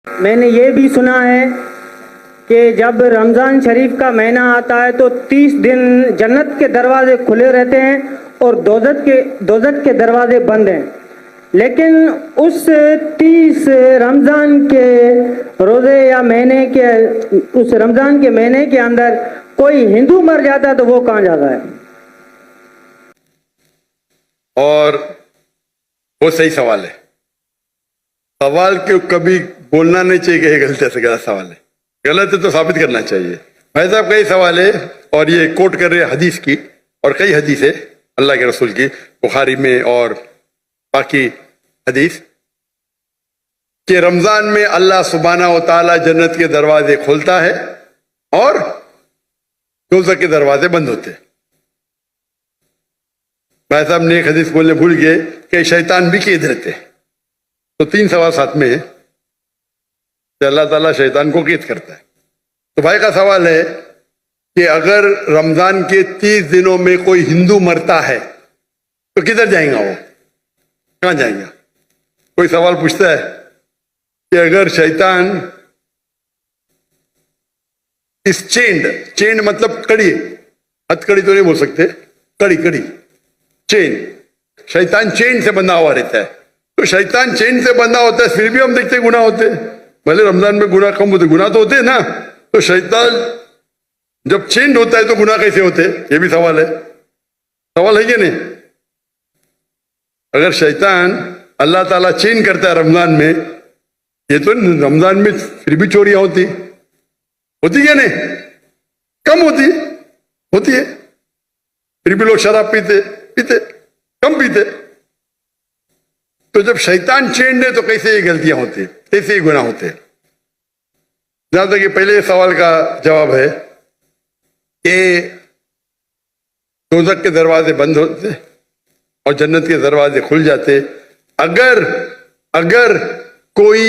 میں نے یہ بھی سنا ہے کہ جب رمضان شریف کا مہینہ آتا ہے تو 30 دن جنت کے دروازے کھلے رہتے ہیں اور دوزخ کے دروازے بند ہیں، لیکن اس 30 رمضان کے روزے یا اس رمضان کے مہینے کے اندر کوئی ہندو مر جاتا ہے تو وہ کہاں جاتا ہے؟ اور وہ صحیح سوال ہے. سوال کو کبھی بولنا نہیں چاہیے کہ یہ غلط ہے، غلط سوال ہے. غلط ہے تو ثابت کرنا چاہیے. بھائی صاحب کئی سوال ہے اور یہ کوٹ کر رہے حدیث کی، اور کئی حدیث ہے اللہ کے رسول کی، بخاری میں اور باقی حدیث، کہ رمضان میں اللہ سبحانہ و تعالی جنت کے دروازے کھولتا ہے اور دوزخ کے دروازے بند ہوتے ہیں. بھائی صاحب نے ایک حدیث بولنے بھول گئے کہ شیطان بھی قید رہتے ہیں. تو 3 سوال ساتھ میں ہے کہ اللہ تعالیٰ شیطان کو قید کرتا ہے. تو بھائی کا سوال ہے کہ اگر رمضان کے 30 دنوں میں کوئی ہندو مرتا ہے تو کدھر جائیں گا؟ وہ کہاں جائیں گا؟ کوئی سوال پوچھتا ہے کہ اگر شیطان اس چینڈ مطلب کڑی، ہتھ کڑی تو نہیں بول سکتے، کڑی چین، شیطان چین سے بندھا ہوا رہتا ہے. تو شیطان چین سے بندھا ہوتا ہے، پھر بھی ہم دیکھتے گناہ ہوتے ہیں. بھلے رمضان میں گناہ کم ہوتے، گناہ تو ہوتے ہیں نا. تو شیطان جب چینڈ ہوتا ہے تو گناہ کیسے ہوتے؟ یہ بھی سوال ہے کہ نہیں؟ اگر شیطان اللہ تعالیٰ چین کرتا ہے رمضان میں، یہ تو رمضان میں پھر بھی چوریاں ہوتی کیا نہیں؟ کم ہوتی ہے. پھر بھی لوگ شراب پیتے کم پیتے. تو جب شیطان چینڈ ہے تو کیسے یہ غلطیاں ہوتی ہیں، کیسے یہ گناہ ہوتے ہیں؟ جہاں تک کہ پہلے سوال کا جواب ہے کہ دوزخ کے دروازے بند ہوتے اور جنت کے دروازے کھل جاتے. اگر کوئی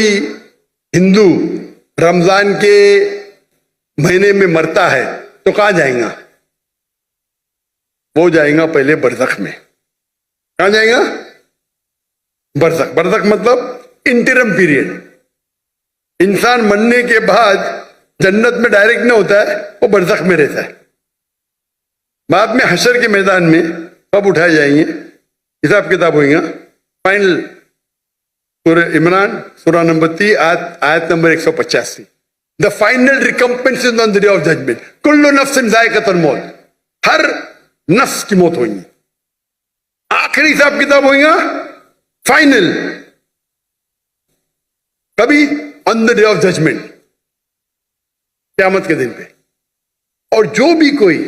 ہندو رمضان کے مہینے میں مرتا ہے تو کہاں جائیں گا؟ وہ جائیں گا پہلے برزخ میں. کہاں جائیں گا؟ برزخ مطلب انٹرم پیریڈ. انسان مرنے کے بعد جنت میں ڈائریکٹ نہیں ہوتا ہے، وہ برزخ میں رہتا ہے. بعد میں حشر کے میدان میں کب اٹھائے جائیں گے، حساب کتاب ہوئیں گا. فائنل سورہ عمران سورہ نمبر 3 آیت number 185. The final recompense is on the day of judgment. کل نفس ذائقۃ الموت، ہر نفس کی موت ہوئی. آخری حساب کتاب ہوئیں گا فائنل. کبھی آن دا ڈے آف ججمنٹ، قیامت کے دن پہ. اور جو بھی کوئی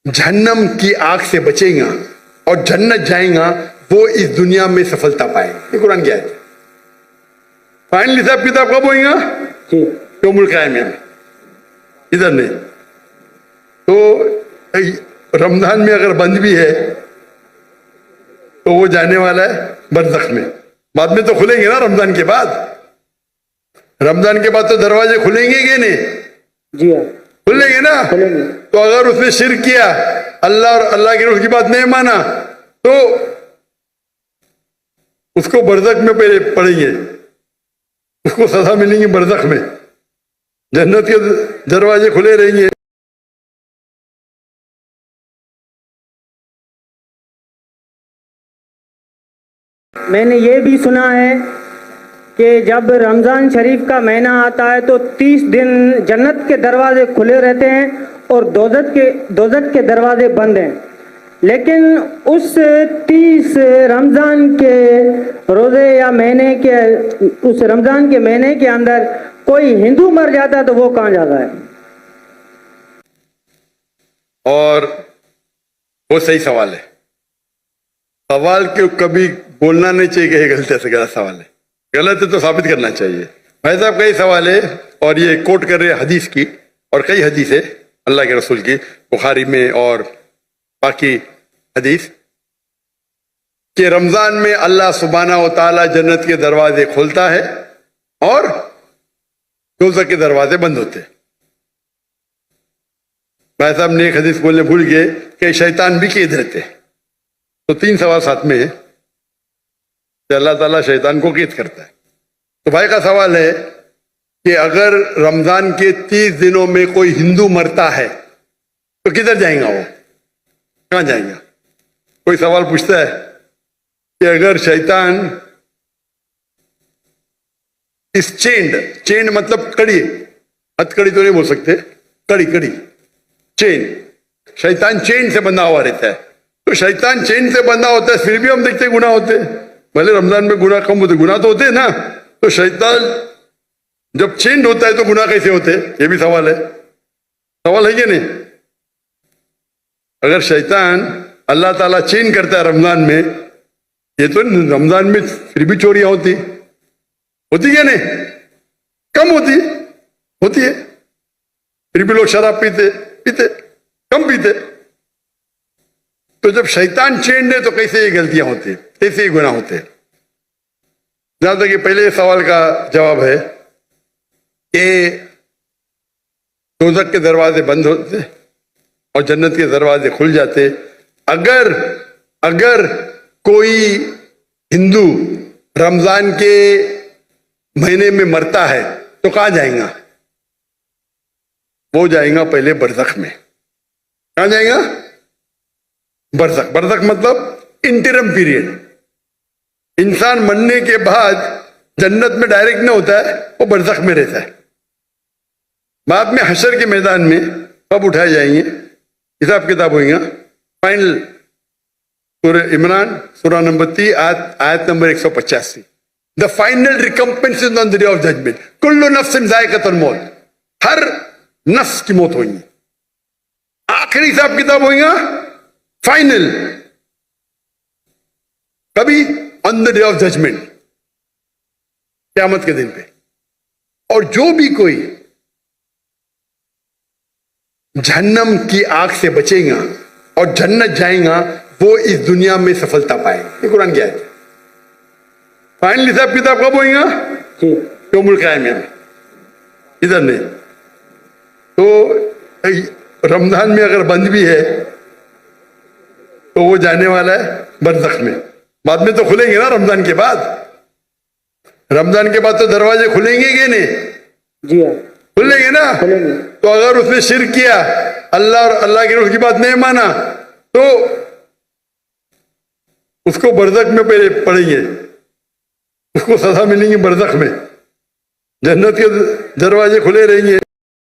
جہنم کی آگ سے بچے گا اور جنت جائیں گا وہ اس دنیا میں سفلتا پائے گا. یہ قرآن کی آیت ہے. فائنل حساب کتاب کب ہوئیں گا؟ یوم القیامہ میں، ادھر نہیں. تو رمضان میں اگر بند بھی ہے تو وہ جانے والا ہے برزخ میں. بعد میں تو کھلیں گے نا رمضان کے بعد. رمضان کے بعد تو دروازے کھلیں گے کہ نہیں؟ جی ہاں کھلیں گے نا. تو اگر اس نے شرک کیا، اللہ اور اللہ کے رسول کی بات نہیں مانا، تو اس کو برزخ میں پہلے پڑیں گے، اس کو سزا ملیں گی برزخ میں. جنت کے دروازے کھلے رہیں گے. میں نے یہ بھی سنا ہے کہ جب رمضان شریف کا مہینہ آتا ہے تو 30 دن جنت کے دروازے کھلے رہتے ہیں اور دوزخ کے دروازے بند ہیں، لیکن اس 30 رمضان کے روزے یا اس رمضان کے مہینے کے اندر کوئی ہندو مر جاتا ہے تو وہ کہاں جاتا ہے؟ اور وہ صحیح سوال ہے. سوال کو کبھی بولنا نہیں چاہیے کہ یہ غلط ہے، غلط سوال ہے. غلط ہے تو ثابت کرنا چاہیے. بھائی صاحب کئی سوال ہے اور یہ کوٹ کر رہے حدیث کی، اور کئی حدیث ہے اللہ کے رسول کی، بخاری میں اور باقی حدیث، کہ رمضان میں اللہ سبحانہ و تعالی جنت کے دروازے کھولتا ہے اور دوزخ کے دروازے بند ہوتے ہیں. بھائی صاحب نے ایک حدیث بولنے بھول گئے کہ شیطان بھی قید رہتے ہیں. تو 3 سوال ساتھ میں ہے کہ اللہ تعالیٰ شیطان کو قید کرتا ہے. تو بھائی کا سوال ہے کہ اگر رمضان کے 30 دنوں میں کوئی ہندو مرتا ہے تو کدھر جائیں گا وہ؟ کہاں جائیں گا؟ کوئی سوال پوچھتا ہے کہ اگر شیطان اس چینڈ مطلب کڑی، ہتھ کڑی تو نہیں بول سکتے، کڑی چین، شیطان چین سے بندھا ہوا رہتا ہے. تو شیطان چین سے بندھا ہوتا ہے، پھر بھی ہم دیکھتے گناہ ہوتے ہیں. بھلے رمضان میں گناہ کم ہوتے، گناہ تو ہوتے ہیں نا. تو شیطان جب چینڈ ہوتا ہے تو گناہ کیسے ہوتے؟ یہ بھی سوال ہے کہ نہیں؟ اگر شیطان اللہ تعالیٰ چین کرتا ہے رمضان میں، یہ تو رمضان میں پھر بھی چوریاں ہوتی کیا نہیں؟ کم ہوتی ہے. پھر بھی لوگ شراب پیتے کم پیتے. تو جب شیطان چینڈ ہے تو کیسے یہ غلطیاں ہوتی ہیں، کیسے یہ گناہ ہوتے ہیں؟ جہاں تک کہ پہلے سوال کا جواب ہے کہ دوزخ کے دروازے بند ہوتے اور جنت کے دروازے کھل جاتے. اگر کوئی ہندو رمضان کے مہینے میں مرتا ہے تو کہاں جائیں گا؟ وہ جائیں گا پہلے برزخ میں. کہاں جائیں گا؟ برزخ مطلب انٹرم پیریڈ. انسان مرنے کے بعد جنت میں ڈائریکٹ نہ ہوتا ہے، وہ برزخ میں رہتا ہے. بعد میں حشر کے میدان میں کب اٹھائے جائیں گے، حساب کتاب ہوئیں گا. فائنل سورہ عمران سورہ نمبر 3 آیت number 185. The final recompense is on the day of judgment. کل نفس ذائقۃ الموت، ہر نفس کی موت ہوئی. آخری حساب کتاب ہوئیں گا فائنل. کبھی؟ on the day of judgment، قیامت کے دن پہ. اور جو بھی کوئی جہنم کی آگ سے بچے گا اور جنت جائیں گا، وہ اس دنیا میں سفلتا پائے گا. یہ قرآن کی آیت ہے. فائنل حساب کتاب کب ہوئیں گا؟ یوم القیامہ میں، ادھر نہیں. تو رمضان میں اگر بند بھی ہے تو وہ جانے والا ہے برزخ میں. بعد میں تو کھلیں گے نا رمضان کے بعد. رمضان کے بعد تو دروازے کھلیں گے کہ نہیں؟ جی ہاں کھلیں گے نا. تو اگر اس نے شرک کیا، اللہ اور اللہ کے رسول کی بات نہیں مانا، تو اس کو برزخ میں پہلے پڑیں گے، اس کو سزا ملیں گی برزخ میں. جنت کے دروازے کھلے رہیں گے.